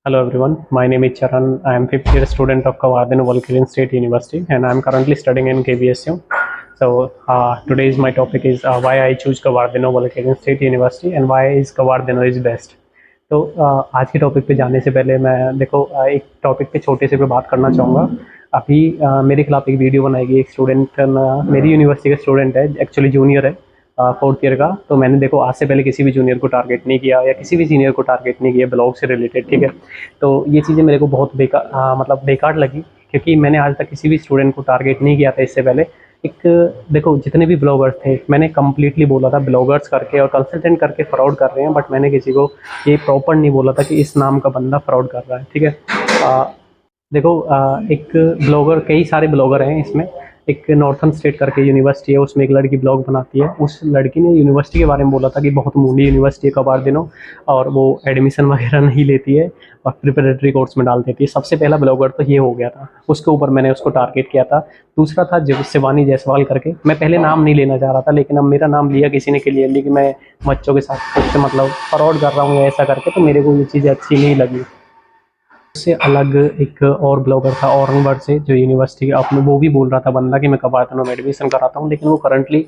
Hello everyone, my name is Charan. I am fifth year student of Kawardhan Volcanic State University and I am currently studying in KBSU. So today's my topic is why I choose Kawardhan Volcanic State University and why is Kawardhan is best. तो आज के topic पे जाने से पहले मैं देखो एक टॉपिक पे छोटे से पे बात करना चाहूँगा। अभी मेरे खिलाफ एक वीडियो बनाएगी एक स्टूडेंट, मेरी यूनिवर्सिटी का स्टूडेंट है, एक्चुअली जूनियर है फोर्थ ईयर का। तो मैंने देखो आज से पहले किसी भी जूनियर को टारगेट नहीं किया या किसी भी सीनियर को टारगेट नहीं किया ब्लॉग से रिलेटेड, ठीक है। तो ये चीज़ें मेरे को बहुत बेकार मतलब बेकार लगी, क्योंकि मैंने आज तक किसी भी स्टूडेंट को टारगेट नहीं किया था इससे पहले। एक देखो जितने भी ब्लॉगर्स थे मैंने कम्प्लीटली बोला था ब्लॉगर्स करके और कंसल्टेंट करके फ्रॉड कर रहे हैं, बट मैंने किसी को ये प्रॉपर नहीं बोला था कि इस नाम का बंदा फ्रॉड कर रहा है, ठीक है। देखो एक ब्लॉगर, कई सारे ब्लॉगर हैं इसमें। एक नॉर्थन स्टेट करके यूनिवर्सिटी है, उसमें एक लड़की ब्लॉग बनाती है। उस लड़की ने यूनिवर्सिटी के बारे में बोला था कि बहुत मूडी यूनिवर्सिटी है कवार्दिनो, और वो एडमिशन वगैरह नहीं लेती है और प्रिपरेटरी कोर्स में डाल देती है। सबसे पहला ब्लॉगर तो ये हो गया था, उसके ऊपर मैंने उसको टारगेट किया था। दूसरा था शिवानी जायसवाल करके, मैं पहले नाम नहीं लेना चाह रहा था, लेकिन अब मेरा नाम लिया किसी ने के लिए कि मैं बच्चों के साथ कुछ मतलब फ्रॉड कर रहा हूँ या ऐसा करके, तो मेरे को ये चीज़ें अच्छी नहीं लगी। उससे अलग एक और ब्लॉगर था औरंगाबाद से, जो यूनिवर्सिटी अपने वो भी बोल रहा था बंदा कि मैं कवार्दिनो में एडमिशन कराता हूँ, लेकिन वो करंटली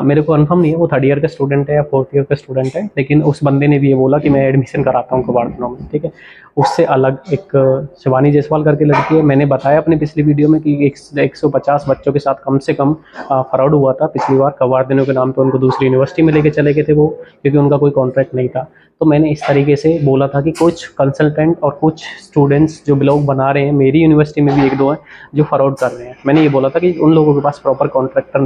मेरे को कंफर्म नहीं है वो थर्ड ईयर का स्टूडेंट है या फोर्थ ईयर का स्टूडेंट है, लेकिन उस बंदे ने भी ये बोला कि मैं एडमिशन कराता हूँ कवार्दिनो में, ठीक है। उससे अलग एक शिवानी जायसवाल करके लड़की है। मैंने बताया अपनी पिछली वीडियो में कि 150 बच्चों के साथ कम से कम फ्रॉड हुआ था पिछली बार। कवार्दिनो के नाम पे उनको दूसरी यूनिवर्सिटी में लेके चले गए थे वो, क्योंकि उनका कोई कॉन्ट्रैक्ट नहीं था। तो मैंने इस तरीके से बोला था कि कुछ कंसल्टेंट और कुछ स्टूडेंट्स जो ब्लॉग बना रहे हैं, मेरी यूनिवर्सिटी में भी एक दो हैं जो फ्रॉड कर रहे हैं। मैंने ये बोला था कि उन लोगों के पास प्रॉपर कॉन्ट्रैक्ट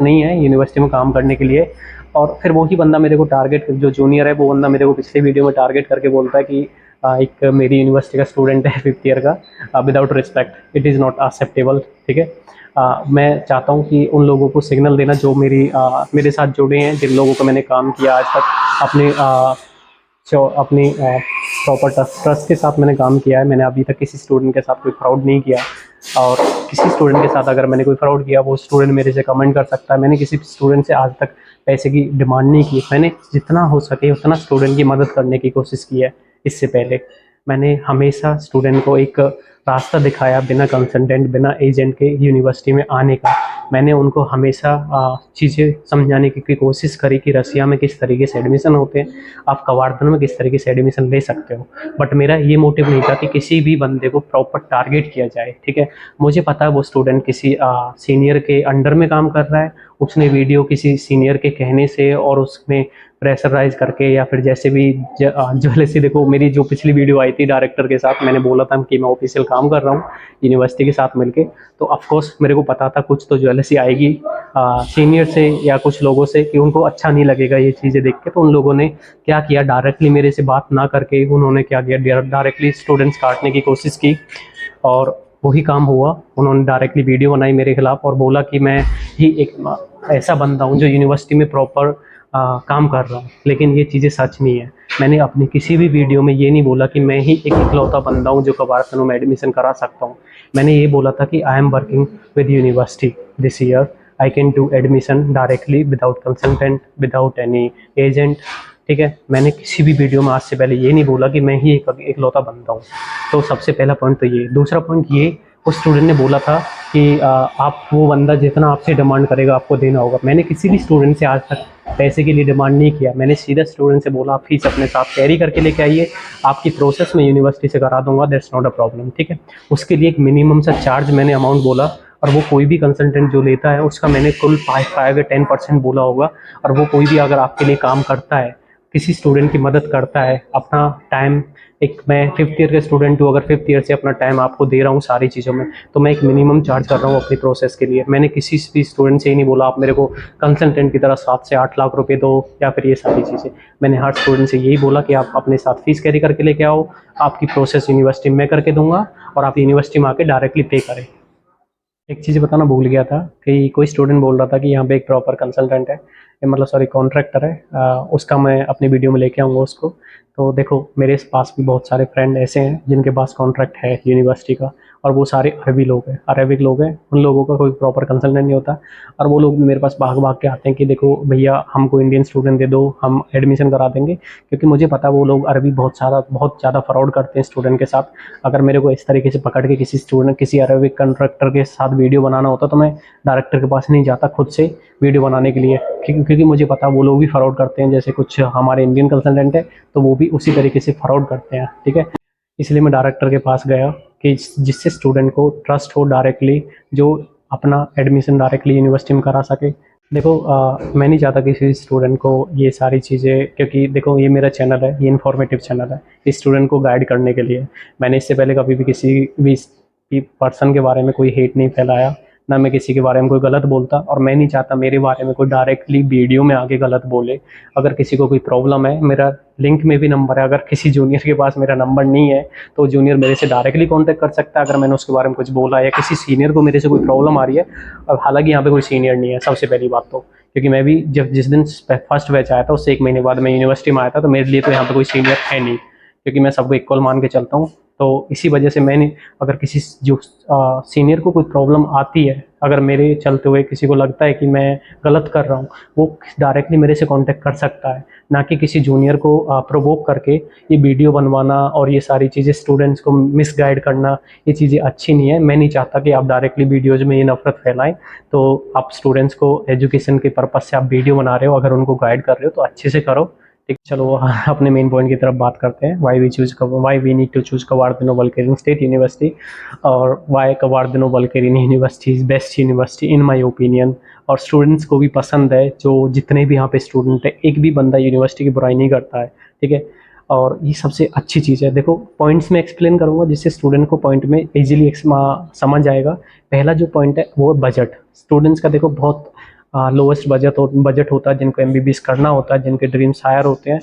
नहीं है यूनिवर्सिटी में काम करने के लिए। और फिर वही बंदा मेरे को टारगेट, जो जूनियर है वो बंदा मेरे को पिछले वीडियो में टारगेट करके बोलता है कि एक मेरी यूनिवर्सिटी का स्टूडेंट है फिफ्थ ईयर का, without respect, it is not acceptable, ठीक है। मैं चाहता हूँ कि उन लोगों को सिग्नल देना जो मेरे साथ जुड़े हैं, जिन लोगों को मैंने काम किया आज तक अपनी प्रॉपर ट्रस्ट के साथ मैंने काम किया है। मैंने अभी तक किसी स्टूडेंट के साथ कोई फ्रॉड नहीं किया, और किसी स्टूडेंट के साथ अगर मैंने कोई फ्रॉड किया वो स्टूडेंट मेरे से कमेंट कर सकता है। मैंने किसी स्टूडेंट से आज तक पैसे की डिमांड नहीं की। मैंने जितना हो सके उतना स्टूडेंट की मदद करने की कोशिश की है। इससे पहले मैंने हमेशा स्टूडेंट को एक रास्ता दिखाया बिना कंसल्टेंट, बिना एजेंट के यूनिवर्सिटी में आने का। मैंने उनको हमेशा चीज़ें समझाने की कोशिश करी कि रसिया में किस तरीके से एडमिशन होते हैं, आप कवार्दिनो में किस तरीके से एडमिशन ले सकते हो। बट मेरा ये मोटिव नहीं था कि किसी भी बंदे को प्रॉपर टारगेट किया जाए, ठीक है। मुझे पता है वो स्टूडेंट किसी सीनियर के अंडर में काम कर रहा है, उसने वीडियो किसी सीनियर के कहने से और उसमें प्रेशराइज करके या फिर जैसे भी ज्वेलसी, देखो मेरी जो पिछली वीडियो आई थी डायरेक्टर के साथ, मैंने बोला था कि मैं ऑफिशियल काम कर रहा हूँ यूनिवर्सिटी के साथ मिलके। तो ऑफकोर्स मेरे को पता था कुछ तो ज्वेलसी आएगी सीनियर से या कुछ लोगों से, कि उनको अच्छा नहीं लगेगा ये चीज़ें देख के। तो उन लोगों ने क्या किया, डायरेक्टली मेरे से बात ना करके उन्होंने क्या किया, डायरेक्टली स्टूडेंट्स काटने की कोशिश की, और वही काम हुआ। उन्होंने डायरेक्टली वीडियो बनाई मेरे खिलाफ और बोला कि मैं ही एक ऐसा बंदा हूँ जो यूनिवर्सिटी में प्रॉपर काम कर रहा हूँ, लेकिन ये चीज़ें सच नहीं है। मैंने अपनी किसी भी वीडियो में ये नहीं बोला कि मैं ही एक इकलौता बंदा हूँ जो कवार्दिनो में एडमिशन करा सकता हूँ। मैंने ये बोला था कि I am working with university this year, I can do admission directly without consultant, without any agent, ठीक है। मैंने किसी भी वीडियो में आज से पहले ये नहीं बोला कि मैं ही एक इकलौता बंदा हूँ। तो सबसे पहला पॉइंट तो ये। दूसरा पॉइंट ये, उस स्टूडेंट ने बोला था कि आप वो बंदा जितना आपसे डिमांड करेगा आपको देना होगा। मैंने किसी भी स्टूडेंट से आज तक पैसे के लिए डिमांड नहीं किया। मैंने सीधा स्टूडेंट से बोला आप फीस अपने साथ कैरी करके लेके आइए, आपकी प्रोसेस में यूनिवर्सिटी से करा दूंगा, दैट्स नॉट अ प्रॉब्लम, ठीक है। उसके लिए एक मिनिमम सा चार्ज मैंने अमाउंट बोला, और वो कोई भी कंसल्टेंट जो लेता है उसका मैंने कुल 5 या 10% बोला होगा। और वो कोई भी अगर आपके लिए काम करता है, किसी स्टूडेंट की मदद करता है, अपना टाइम, एक मैं फिफ्थ ईयर का स्टूडेंट हूँ, अगर फिफ्थ ईयर से अपना टाइम आपको दे रहा हूँ सारी चीज़ों में, तो मैं एक मिनिमम चार्ज कर रहा हूँ अपनी प्रोसेस के लिए। मैंने किसी भी स्टूडेंट से ही नहीं बोला आप मेरे को कंसल्टेंट की तरह 7 से 8 लाख रुपए दो या फिर ये सारी चीज़ें। मैंने हर स्टूडेंट से यही बोला कि आप अपने साथ फीस कैरी करके लेके आओ, आपकी प्रोसेस यूनिवर्सिटी में करके दूंगा, और आप यूनिवर्सिटी में आके डायरेक्टली पे करें। एक चीज़ बताना भूल गया था कि कोई स्टूडेंट बोल रहा था कि यहाँ पे एक प्रॉपर कंसल्टेंट है। मतलब सॉरी कॉन्ट्रैक्टर है, उसका मैं अपनी वीडियो में लेके आऊँगा उसको। तो देखो मेरे पास भी बहुत सारे फ्रेंड ऐसे हैं जिनके पास कॉन्ट्रैक्ट है यूनिवर्सिटी का, और वो सारे अरबी लोग हैं, अरेबिक लोग हैं। उन लोगों का कोई प्रॉपर कंसल्टेंट नहीं होता, और वो लोग भी मेरे पास भाग भाग के आते हैं कि देखो भैया हमको इंडियन स्टूडेंट दे दो, हम एडमिशन करा देंगे। क्योंकि मुझे पता है वो लोग अरबी बहुत ज़्यादा फ्रॉड करते हैं स्टूडेंट के साथ। अगर मेरे को इस तरीके से पकड़ के किसी अरबिक कॉन्ट्रैक्टर के साथ वीडियो बनाना होता तो मैं डायरेक्टर के पास नहीं जाता खुद से वीडियो बनाने के लिए, क्योंकि मुझे पता है वो लोग भी फ्रॉड करते हैं। जैसे कुछ हमारे इंडियन कंसल्टेंट है तो वो भी उसी तरीके से फ्रॉड करते हैं, ठीक है। इसलिए मैं डायरेक्टर के पास गया कि जिससे स्टूडेंट को ट्रस्ट हो डायरेक्टली, जो अपना एडमिशन डायरेक्टली यूनिवर्सिटी में करा सके। देखो मैं नहीं चाहता किसी स्टूडेंट को ये सारी चीज़ें, क्योंकि देखो ये मेरा चैनल है, ये इन्फॉर्मेटिव चैनल है, इस स्टूडेंट को गाइड करने के लिए। मैंने इससे पहले कभी भी किसी भी पर्सन के बारे में कोई हेट नहीं फैलाया, ना मैं किसी के बारे में कोई गलत बोलता, और मैं नहीं चाहता मेरे बारे में कोई डायरेक्टली वीडियो में आके गलत बोले। अगर किसी को कोई प्रॉब्लम है, मेरा लिंक में भी नंबर है, अगर किसी जूनियर के पास मेरा नंबर नहीं है तो जूनियर मेरे से डायरेक्टली कांटेक्ट कर सकता है अगर मैंने उसके बारे में कुछ बोला, या किसी सीनियर को मेरे से कोई प्रॉब्लम आ रही है। अब हालांकि यहाँ पे कोई सीनियर नहीं है सबसे पहली बात तो, क्योंकि मैं भी जिस दिन फर्स्ट बैच आया था उससे 1 महीने बाद मैं यूनिवर्सिटी में आया था, तो मेरे लिए तो यहाँ पे कोई सीनियर है नहीं, क्योंकि मैं सबको इक्वल मान के चलता हूँ। तो इसी वजह से मैंने, अगर किसी जो सीनियर को कोई प्रॉब्लम आती है, अगर मेरे चलते हुए किसी को लगता है कि मैं गलत कर रहा हूँ, वो डायरेक्टली मेरे से कांटेक्ट कर सकता है, ना कि किसी जूनियर को प्रोवोक करके ये वीडियो बनवाना और ये सारी चीज़ें स्टूडेंट्स को मिसगाइड करना। ये चीज़ें अच्छी नहीं है। मैं नहीं चाहता कि आप डायरेक्टली वीडियोज़ में ये नफरत फैलाएं। तो आप स्टूडेंट्स को एजुकेशन के पर्पज़ से आप वीडियो बना रहे हो, अगर उनको गाइड कर रहे हो तो अच्छे से करो, ठीक। चलो अपने मेन पॉइंट की तरफ बात करते हैं। Why we need to choose Kabardino Balkarian state university, और why Kabardino Balkarian university is best university in my opinion. और स्टूडेंट्स को भी पसंद है, जो जितने भी यहाँ पे स्टूडेंट है, एक भी बंदा यूनिवर्सिटी की बुराई नहीं करता है, ठीक है। और ये सबसे अच्छी चीज़ है। देखो पॉइंट्स में एक्सप्लेन करूँगा जिससे स्टूडेंट को पॉइंट में इजीली समझ आएगा। पहला जो पॉइंट है वो बजट। स्टूडेंट्स का देखो बहुत लोवेस्ट बजट होता है, जिनको एमबीबीएस करना होता है, जिनके ड्रीम्स हायर होते हैं।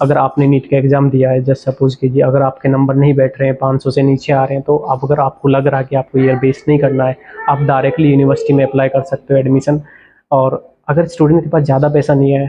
अगर आपने नीट का एग्ज़ाम दिया है, जस्ट सपोज कीजिए अगर आपके नंबर नहीं बैठ रहे हैं, 500 से नीचे आ रहे हैं, तो आप, अगर आपको लग रहा है कि आपको ईयर बेस नहीं करना है, आप डायरेक्टली यूनिवर्सिटी में अप्लाई कर सकते हो एडमिशन। और अगर स्टूडेंट के पास ज़्यादा पैसा नहीं है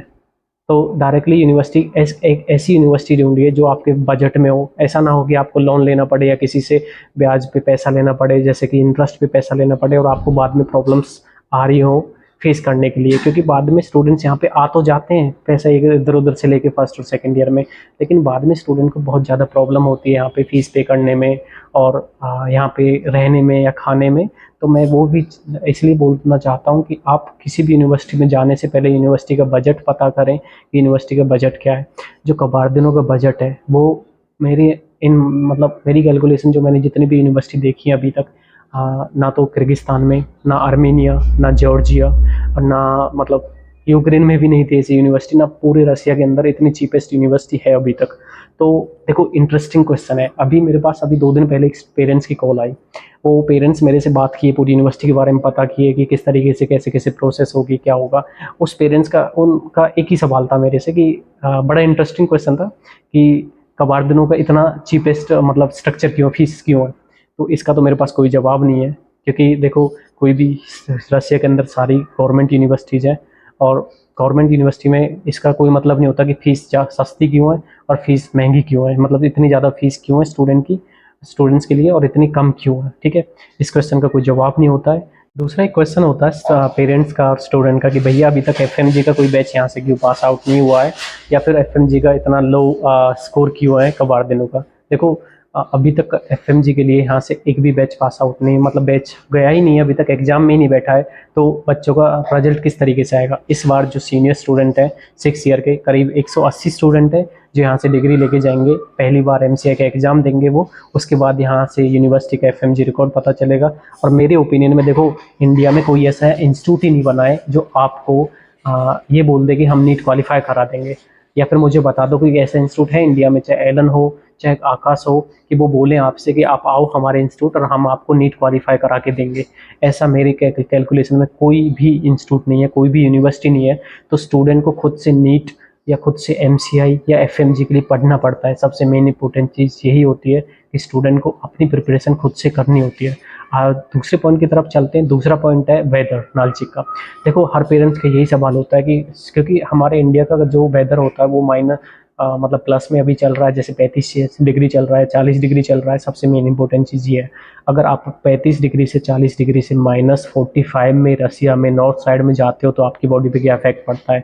तो डायरेक्टली यूनिवर्सिटी एक ऐसी यूनिवर्सिटी ढूंढिए जो आपके बजट में हो। ऐसा ना हो कि आपको लोन लेना पड़े या किसी से ब्याज पे पैसा लेना पड़े, जैसे कि इंटरेस्ट पे पैसा लेना पड़े, और आपको बाद में प्रॉब्लम्स आ रही हो फेस करने के लिए। क्योंकि बाद में स्टूडेंट्स यहाँ पे आ तो जाते हैं पैसा इधर उधर से लेके फर्स्ट और सेकंड ईयर में, लेकिन बाद में स्टूडेंट को बहुत ज़्यादा प्रॉब्लम होती है यहाँ पे फीस पे करने में, और यहाँ पे रहने में या खाने में। तो मैं वो भी इसलिए बोलना चाहता हूँ कि आप किसी भी यूनिवर्सिटी में जाने से पहले यूनिवर्सिटी का बजट पता करें कि यूनिवर्सिटी का बजट क्या है। जो कबार्दिनों का बजट है वो मेरी मतलब मेरी कैलकुलेशन, जो मैंने जितनी भी यूनिवर्सिटी देखी है अभी तक, ना तो किर्गिस्तान में, ना आर्मेनिया, ना जॉर्जिया, और ना मतलब यूक्रेन में भी नहीं थी ऐसी यूनिवर्सिटी, ना पूरे रसिया के अंदर इतनी चीपेस्ट यूनिवर्सिटी है अभी तक। तो देखो इंटरेस्टिंग क्वेश्चन है। अभी मेरे पास 2 दिन पहले एक पेरेंट्स की कॉल आई। वो पेरेंट्स मेरे से बात किए, पूरी यूनिवर्सिटी के बारे में पता किए कि किस तरीके से कैसे कैसे प्रोसेस होगी, क्या होगा। उस पेरेंट्स का, उनका एक ही सवाल था मेरे से कि बड़ा इंटरेस्टिंग क्वेश्चन था कि कबार्दिनों का इतना चीपेस्ट मतलब स्ट्रक्चर क्यों, फीस क्यों है। तो इसका तो मेरे पास कोई जवाब नहीं है, क्योंकि देखो कोई भी रशिया के अंदर सारी गवर्नमेंट यूनिवर्सिटीज़ हैं, और गवर्नमेंट यूनिवर्सिटी में इसका कोई मतलब नहीं होता कि फ़ीस सस्ती क्यों है और फीस महंगी क्यों है, मतलब इतनी ज़्यादा फीस क्यों है स्टूडेंट्स के लिए और इतनी कम क्यों है, ठीक है। इस क्वेश्चन का कोई जवाब नहीं होता है। दूसरा एक क्वेश्चन होता है पेरेंट्स का और स्टूडेंट का कि भैया अभी तक एफएमजी का कोई बैच यहाँ से क्यों पास आउट नहीं हुआ है, या फिर एफएमजी का इतना लो स्कोर क्यों है कबार्दिनों का। देखो अभी तक एफएमजी के लिए यहाँ से एक भी बैच पास आउट नहीं, मतलब बैच गया ही नहीं है, अभी तक एग्जाम में ही नहीं बैठा है। तो बच्चों का रिजल्ट किस तरीके से आएगा। इस बार जो सीनियर स्टूडेंट है 6 ईयर के, करीब 180 स्टूडेंट है जो यहाँ से डिग्री लेके जाएंगे, पहली बार एमसीए का एग्जाम देंगे वो, उसके बाद यहाँ से यूनिवर्सिटी का एफएमजी रिकॉर्ड पता चलेगा। और मेरे ओपिनियन में देखो इंडिया में कोई ऐसा इंस्टीट्यूट ही नहीं बना है जो आपको ये बोल दे कि हम नीट क्वालिफाई करा देंगे, या फिर मुझे बता दो कोई ऐसा इंस्टीट्यूट है इंडिया में, चाहे एलन हो चाहे आकाश हो, कि वो बोले आपसे कि आप आओ हमारे इंस्टीट्यूट और हम आपको नीट क्वालिफाई करा के देंगे। ऐसा मेरे कैलकुलेशन में कोई भी इंस्टीट्यूट नहीं है, कोई भी यूनिवर्सिटी नहीं है। तो स्टूडेंट को खुद से नीट या खुद से एमसीआई या एफएमजी के लिए पढ़ना पड़ता है। सबसे मेन इंपॉर्टेंट चीज़ यही होती है कि स्टूडेंट को अपनी प्रिपरेशन खुद से करनी होती है। दूसरे पॉइंट की तरफ चलते हैं। दूसरा पॉइंट है वेदर नालचिक का। देखो हर पेरेंट्स का यही सवाल होता है कि क्योंकि हमारे इंडिया का जो वेदर होता है वो मतलब प्लस में अभी चल रहा है, जैसे 35 डिग्री चल रहा है, 40 डिग्री चल रहा है। सबसे मेन इंपॉर्टेंट चीज़ ये है, अगर आप 35 डिग्री से 40 डिग्री से -45 में रसिया में नॉर्थ साइड में जाते हो तो आपकी बॉडी पे क्या इफेक्ट पड़ता है।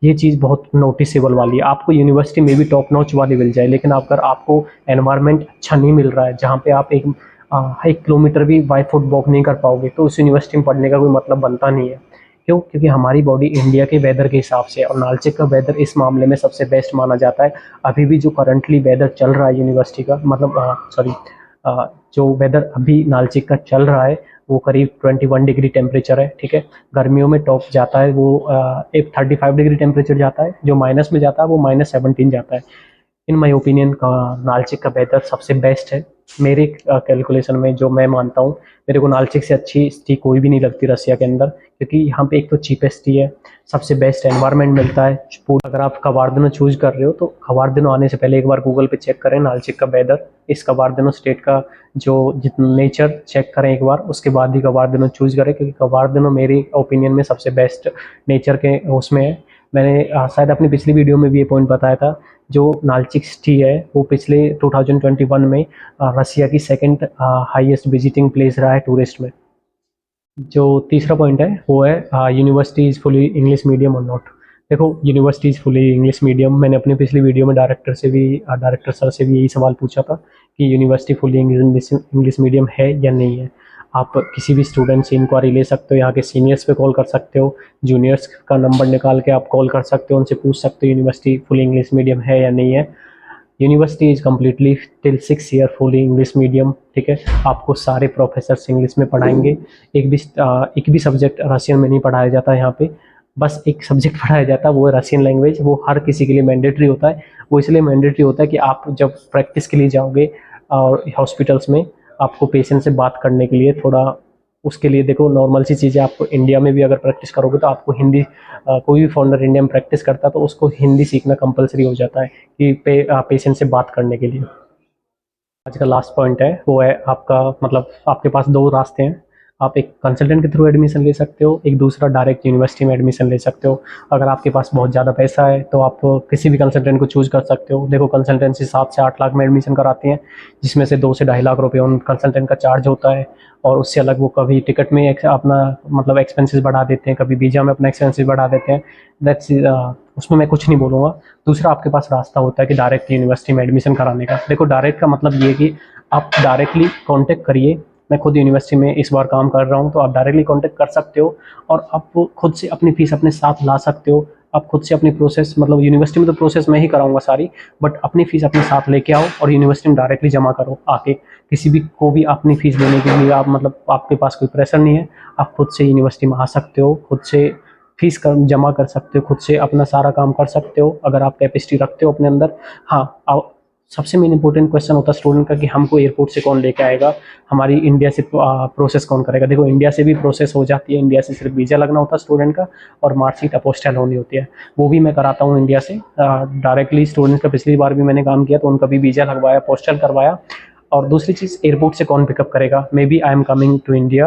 ये चीज़ बहुत नोटिसेबल वाली है। आपको यूनिवर्सिटी में भी टॉप नॉच वाली मिल जाए, लेकिन अगर आपको एनवायरनमेंट अच्छा नहीं मिल रहा है जहाँ पे आप 1 किलोमीटर भी बाई फुट वॉक नहीं कर पाओगे, तो उस यूनिवर्सिटी में पढ़ने का कोई मतलब बनता नहीं है। क्यों? क्योंकि हमारी बॉडी इंडिया के वेदर के हिसाब से, और नालचिक का वेदर इस मामले में सबसे बेस्ट माना जाता है। अभी भी जो करंटली वेदर चल रहा है यूनिवर्सिटी का, मतलब सॉरी, जो वेदर अभी नालचिक का चल रहा है वो करीब 21 डिग्री टेम्परेचर है। ठीक है, गर्मियों में टॉप जाता है वो एक 35 डिग्री टेम्परेचर जाता है, जो माइनस में जाता है वो -17 जाता है। इन माय ओपिनियन का नालचिक का बेहतर सबसे बेस्ट है मेरे कैलकुलेशन में, जो मैं मानता हूँ। मेरे को नालचिक से अच्छी सिटी कोई भी नहीं लगती रसिया के अंदर, क्योंकि यहाँ पे एक तो चीपेस्ट सिटी है, सबसे बेस्ट एनवायरनमेंट मिलता है। अगर आप कवार्दिनो चूज कर रहे हो तो कवार्दिनो आने से पहले एक बार गूगल पे चेक करें नालचिक का वेदर, इस कवार्दिनो स्टेट का जो जितना नेचर चेक करें एक बार, उसके बाद ही कवार्दिनो चूज करें, क्योंकि कवार्दिनो मेरी ओपिनियन में सबसे बेस्ट नेचर के उसमें है। मैंने शायद अपनी पिछली वीडियो में भी ये पॉइंट बताया था। जो नालचिक सिटी है वो पिछले 2021 में रसिया की सेकंड हाईएस्ट विजिटिंग प्लेस रहा है टूरिस्ट में। जो तीसरा पॉइंट है वो है university is fully English medium और नॉट। देखो university is fully English medium, मैंने अपनी पिछली वीडियो में डायरेक्टर सर से भी यही सवाल पूछा था कि यूनिवर्सिटी फुली इंग्लिश मीडियम है या नहीं है। आप किसी भी स्टूडेंट से इंक्वायरी ले सकते हो, यहाँ के सीनियर्स पे कॉल कर सकते हो, जूनियर्स का नंबर निकाल के आप कॉल कर सकते हो, उनसे पूछ सकते हो यूनिवर्सिटी फुली इंग्लिश मीडियम है या नहीं है। University is completely till 6 year fully English medium. ठीक है, आपको सारे प्रोफेसर इंग्लिश में पढ़ाएंगे। एक भी सब्जेक्ट रशियन में नहीं पढ़ाया जाता यहाँ पे, बस एक सब्जेक्ट पढ़ाया जाता है, वो है रशियन लैंग्वेज। वो हर किसी के लिए मैंडेटरी होता है। वो इसलिए मैंडेटरी होता है कि आप जब प्रैक्टिस के लिए जाओगे और हॉस्पिटल्स में, आपको पेशेंट से बात करने के लिए थोड़ा, उसके लिए देखो नॉर्मल सी चीज़ें, आपको इंडिया में भी अगर प्रैक्टिस करोगे तो आपको हिंदी, कोई भी फॉरेनर इंडिया में प्रैक्टिस करता है तो उसको हिंदी सीखना कंपलसरी हो जाता है कि पेशेंट से बात करने के लिए। आज का लास्ट पॉइंट है वो है आपका, मतलब आपके पास दो रास्ते हैं। आप एक कंसल्टेंट के थ्रू एडमिशन ले सकते हो, एक दूसरा डायरेक्ट यूनिवर्सिटी में एडमिशन ले सकते हो। अगर आपके पास बहुत ज़्यादा पैसा है तो आप किसी भी कंसल्टेंट को चूज कर सकते हो। देखो कंसल्टेंसी 7 से 8 लाख में एडमिशन कराती हैं, जिसमें से 2 से 2.5 लाख रुपये उन कंसल्टेंट का चार्ज होता है। और उससे अलग वो कभी टिकट में अपना मतलब एक्सपेंसेस बढ़ा देते हैं, कभी वीज़ा में अपना एक्सपेंसेस बढ़ा देते हैं। दैट्स उसमें मैं कुछ नहीं बोलूँगा। दूसरा आपके पास रास्ता होता है कि डायरेक्ट यूनिवर्सिटी में एडमिशन कराने का। देखो डायरेक्ट का मतलब ये कि आप डायरेक्टली कांटेक्ट करिए। मैं खुद यूनिवर्सिटी में इस बार काम कर रहा हूँ, तो आप डायरेक्टली कांटेक्ट कर सकते हो और आप खुद से अपनी फीस अपने साथ ला सकते हो। आप खुद से अपनी प्रोसेस, मतलब यूनिवर्सिटी में तो प्रोसेस मैं ही कराऊंगा सारी, बट अपनी फीस अपने साथ लेके आओ और यूनिवर्सिटी में डायरेक्टली जमा करो आके। किसी भी को भी अपनी फीस देने के लिए आप, मतलब आपके पास कोई प्रेशर नहीं है। आप खुद से यूनिवर्सिटी में आ सकते हो, खुद से फीस जमा कर सकते हो, खुद से अपना सारा काम कर सकते हो अगर आप कैपेसिटी रखते हो अपने अंदर। हाँ, सबसे मेन इंपॉर्टेंट क्वेश्चन होता है स्टूडेंट का कि हमको एयरपोर्ट से कौन लेके आएगा, हमारी इंडिया से प्रोसेस कौन करेगा। देखो इंडिया से भी प्रोसेस हो जाती है, इंडिया से सिर्फ वीज़ा लगना होता है स्टूडेंट का और मार्कशीट अपोस्टल होनी होती है, वो भी मैं कराता हूँ इंडिया से डायरेक्टली। स्टूडेंट्स का पिछली बार भी मैंने काम किया तो उनका भी वीज़ा लगवाया, अपोस्टल करवाया। और दूसरी चीज़, एयरपोर्ट से कौन पिकअप करेगा। May be I am coming to India,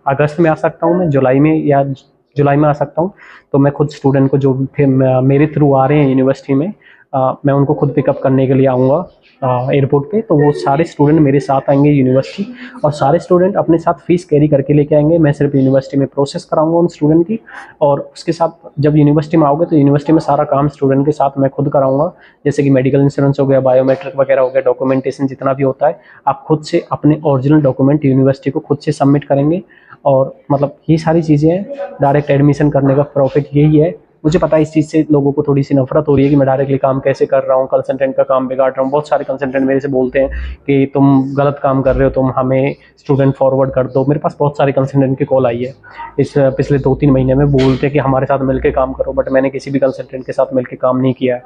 अगस्त में आ सकता हूँ मैं, जुलाई में आ सकता हूँ। तो मैं खुद स्टूडेंट को जो मेरे थ्रू आ रहे हैं यूनिवर्सिटी में, मैं उनको खुद पिकअप करने के लिए आऊँगा एयरपोर्ट पे। तो वो सारे स्टूडेंट मेरे साथ आएंगे यूनिवर्सिटी, और सारे स्टूडेंट अपने साथ फीस कैरी करके लेके आएंगे। मैं सिर्फ यूनिवर्सिटी में प्रोसेस कराऊंगा उन स्टूडेंट की, और उसके साथ जब यूनिवर्सिटी में आओगे तो यूनिवर्सिटी में सारा काम स्टूडेंट के साथ मैं खुद कराऊंगा। जैसे कि मेडिकल इंश्योरेंस हो गया, बायोमेट्रिक वगैरह हो गया, डॉक्यूमेंटेशन जितना भी होता है, आप खुद से अपने ओरिजिनल डॉक्यूमेंट यूनिवर्सिटी को खुद से सबमिट करेंगे। और मतलब ये सारी चीज़ें हैं। डायरेक्ट एडमिशन करने का प्रॉफिट यही है। मुझे पता है इस चीज़ से लोगों को थोड़ी सी नफरत हो रही है कि मैं डायरेक्टली काम कैसे कर रहा हूँ, कंसल्टेंट का काम बिगाड़ रहा हूँ। बहुत सारे कंसल्टेंट मेरे से बोलते हैं कि तुम गलत काम कर रहे हो, तुम हमें स्टूडेंट फॉरवर्ड कर दो। मेरे पास बहुत सारे कंसल्टेंट की कॉल आई है इस पिछले 2-3 महीने में, बोलते हैं कि हमारे साथ मिलकर काम करो, बट मैंने किसी भी कंसल्टेंट के साथ मिलकर काम नहीं किया है।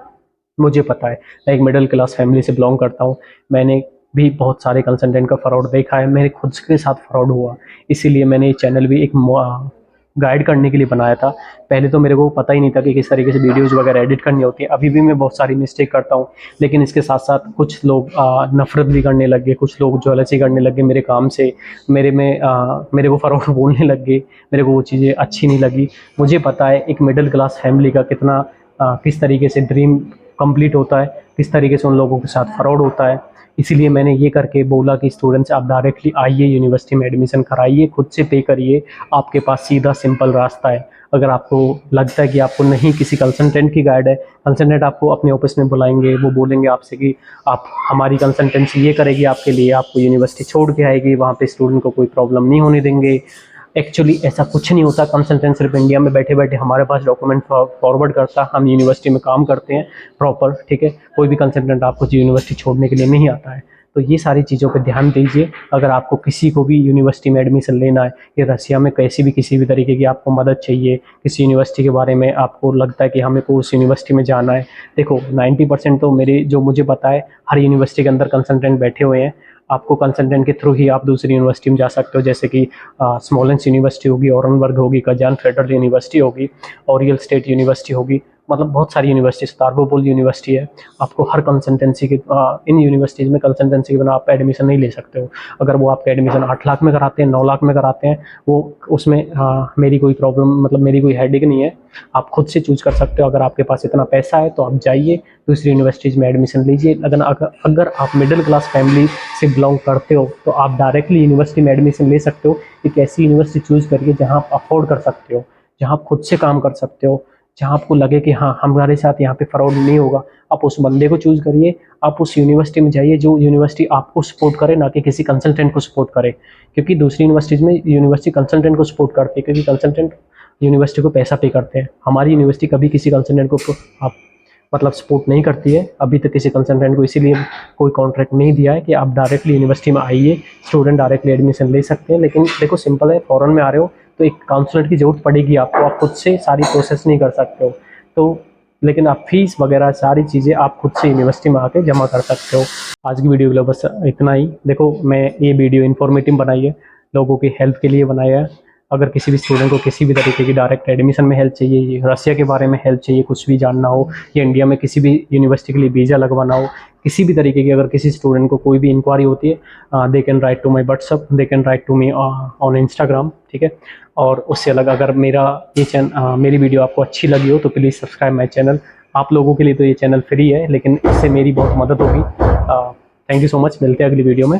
मुझे पता है, मैं एक मिडिल क्लास फैमिली से बिलोंग करता हूँ। मैंने भी बहुत सारे कंसल्टेंट का फ्रॉड देखा है, मेरे खुद के साथ फ्रॉड हुआ। इसीलिए मैंने ये चैनल भी एक गाइड करने के लिए बनाया था। पहले तो मेरे को पता ही नहीं था कि किस तरीके से वीडियोज़ वगैरह एडिट करनी होती है। अभी भी मैं बहुत सारी मिस्टेक करता हूँ, लेकिन इसके साथ-साथ कुछ लोग नफ़रत भी करने लग गए, कुछ लोग जेलसी करने लग गए मेरे काम से। मेरे को फ़र्क बोलने लग गए, मेरे को वो चीज़ें अच्छी नहीं लगी। मुझे पता है एक मिडिल क्लास फैमिली का कितना किस तरीके से ड्रीम कंप्लीट होता है, किस तरीके से उन लोगों के साथ फ्रॉड होता है। इसीलिए मैंने ये करके बोला कि स्टूडेंट्स आप डायरेक्टली आइए, यूनिवर्सिटी में एडमिशन कराइए, खुद से पे करिए, आपके पास सीधा सिंपल रास्ता है। अगर आपको लगता है कि आपको नहीं किसी कंसल्टेंट की गाइड है, कंसल्टेंट आपको अपने ऑफिस में बुलाएंगे, वो बोलेंगे आपसे कि आप हमारी कंसल्टेंसी ये करेगी आपके लिए, आपको यूनिवर्सिटी छोड़ के आएगी, वहाँ पे स्टूडेंट को कोई प्रॉब्लम नहीं होने देंगे। एक्चुअली ऐसा कुछ नहीं होता। कंसल्टेंट सिर्फ इंडिया में बैठे बैठे हमारे पास डॉक्यूमेंट फॉरवर्ड करता, हम यूनिवर्सिटी में काम करते हैं प्रॉपर, ठीक है। कोई भी कंसल्टेंट आपको यूनिवर्सिटी छोड़ने के लिए नहीं आता है। तो ये सारी चीज़ों पे ध्यान दीजिए। अगर आपको किसी को भी यूनिवर्सिटी में एडमिशन लेना है, या रसिया में कैसी भी किसी भी तरीके की आपको मदद चाहिए, किसी यूनिवर्सिटी के बारे में आपको लगता है कि हमें को उस यूनिवर्सिटी में जाना है, देखो 90% तो मेरे जो मुझे पता है हर यूनिवर्सिटी के अंदर कंसल्टेंट बैठे हुए हैं। आपको कंसल्टेंट के थ्रू ही आप दूसरी यूनिवर्सिटी में जा सकते हो, जैसे कि स्मॉलेंस यूनिवर्सिटी होगी, ओरेनबर्ग होगी, कजान फेडरल यूनिवर्सिटी होगी, ओरियल स्टेट यूनिवर्सिटी होगी, मतलब बहुत सारी यूनिवर्सिटी, स्टारबोपोल यूनिवर्सिटी है। आपको हर कंसल्टेंसी के इन यूनिवर्सिटीज़ में कंसल्टेंसी के बिना आप एडमिशन नहीं ले सकते हो। अगर वो आपका एडमिशन 8 लाख में कराते हैं, 9 लाख में कराते हैं, वो उसमें मेरी कोई प्रॉब्लम, मतलब मेरी कोई हेडेक नहीं है। आप खुद से चूज़ कर सकते हो। अगर आपके पास इतना पैसा है तो आप जाइए, दूसरी यूनिवर्सिटीज़ में एडमिशन लीजिए। अगर आप मिडिल क्लास फैमिली से बिलोंग करते हो तो आप डायरेक्टली यूनिवर्सिटी में एडमिशन ले सकते हो। एक ऐसी यूनिवर्सिटी चूज़ करिए जहाँ आप अफोर्ड कर सकते हो, जहाँ आप खुद से काम कर सकते हो, जहाँ आपको लगे कि हाँ हमारे साथ यहाँ पे फ्रॉड नहीं होगा। आप उस बंदे को चूज़ करिए, आप उस यूनिवर्सिटी में जाइए जो यूनिवर्सिटी आपको सपोर्ट करे, ना कि किसी कंसल्टेंट को सपोर्ट करे। क्योंकि दूसरी यूनिवर्सिटीज़ में यूनिवर्सिटी कंसल्टेंट को सपोर्ट करती है, क्योंकि कंसल्टेंट यूनिवर्सिटी को पैसा पे करते हैं। हमारी यूनिवर्सिटी कभी किसी कंसल्टेंट को आप मतलब सपोर्ट नहीं करती है। अभी तक किसी कंसल्टेंट को इसीलिए कोई कॉन्ट्रैक्ट नहीं दिया है कि आप डायरेक्टली यूनिवर्सिटी में आइए, स्टूडेंट डायरेक्टली एडमिशन ले सकते हैं। लेकिन देखो सिंपल है, फॉरेन में आ रहे हो तो एक काउंसलर की ज़रूरत पड़ेगी आपको, आप खुद से सारी प्रोसेस नहीं कर सकते हो। तो लेकिन आप फीस वगैरह सारी चीज़ें आप खुद से यूनिवर्सिटी में आके जमा कर सकते हो। आज की वीडियो के लिए बस इतना ही। देखो मैं ये वीडियो इन्फॉर्मेटिव बनाई है, लोगों की हेल्प के लिए बनाया है। अगर किसी भी स्टूडेंट को किसी भी तरीके की डायरेक्ट एडमिशन में हेल्प चाहिए, रसिया के बारे में हेल्प चाहिए, कुछ भी जानना हो, या इंडिया में किसी भी यूनिवर्सिटी के लिए वीज़ा लगवाना हो, किसी भी तरीके की अगर किसी स्टूडेंट को कोई भी इंक्वायरी होती है, they can write to my WhatsApp, they can write to me on Instagram, ठीक है। और उससे अलग अगर मेरी वीडियो आपको अच्छी लगी हो तो प्लीज़ सब्सक्राइब माई चैनल। आप लोगों के लिए तो ये चैनल फ्री है, लेकिन इससे मेरी बहुत मदद होगी। थैंक यू सो मच, मिलते हैं अगली वीडियो में।